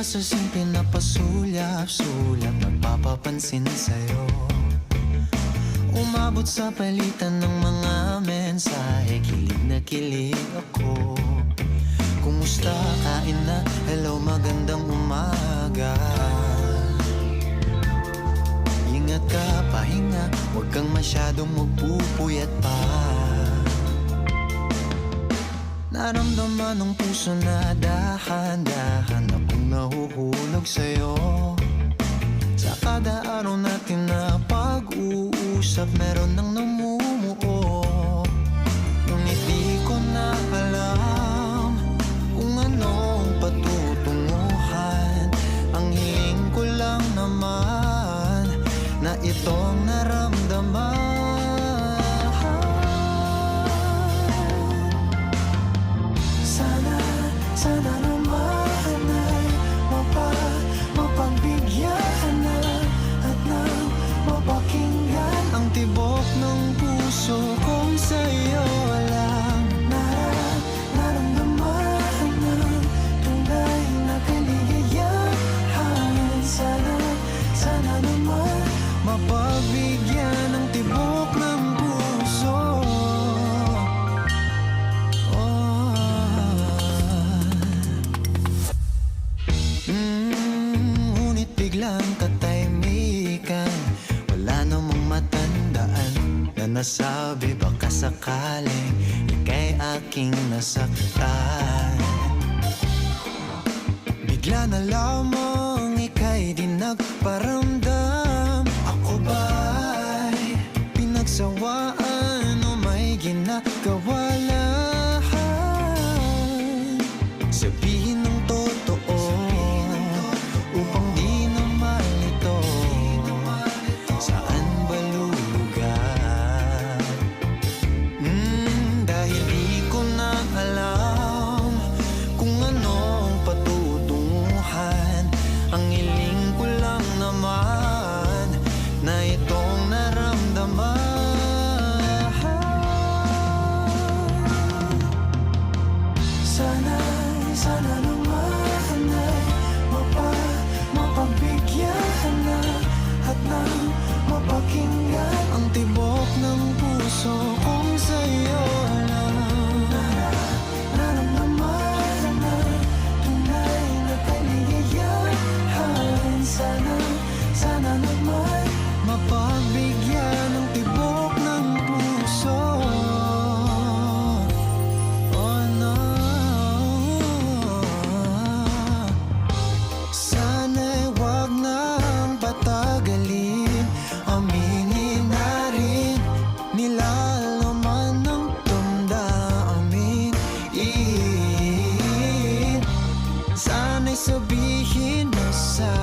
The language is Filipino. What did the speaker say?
ba sa simple na pasulyap-sulyap nagpapapansin sa'yo? Umabot sa palitan ng mga mensahe, kilig na kilig ako. Kumusta, kain na, hello, magandang umaga. Ingat ka, pahinga, huwag kang masyadong magpupuyat pa. Naramdaman ng puso na dahan-dahan akong nahuhulog sa'yo. Sa kada araw natin na pag-uusap, meron nang namumuo. Ngunit di ko na alam kung anong patutunguhan. Ang hiling ko lang naman na itong naramdaman. Sana naman ay mapagbigyan na at nang mapakinggan ang tibok ng puso kong sa'yo lang naramdaman ng tunay na kaligayahan. Sana naman mapagbigyan ng tibok ng puso. Ngunit biglang katahimikan, wala namang matandaan na nasabi baka sakaling ika'y aking nasaktan. Bigla na lamang ika'y di nagparamdam. Ako ba'y pinagsawaan o may ginagawa lang? Sabihin ng totoo upang di na malito. Saan ba lulugar? Dahil di ko na alam kung anong patutunguhan. Ang hiling ko lang naman na itong naramdaman. Sana naman ay mapagbigyan na at nang mapakinggan ang tibok ng puso kong sa'yo lang naramdaman na tunay na kaligayahan. Sana naman mapagbigyan ng tibok ng puso. Oh no, sana'y wag nang patagalin, aminin na rin, nilalaman ng damdamin. Sana'y sabihin mo sa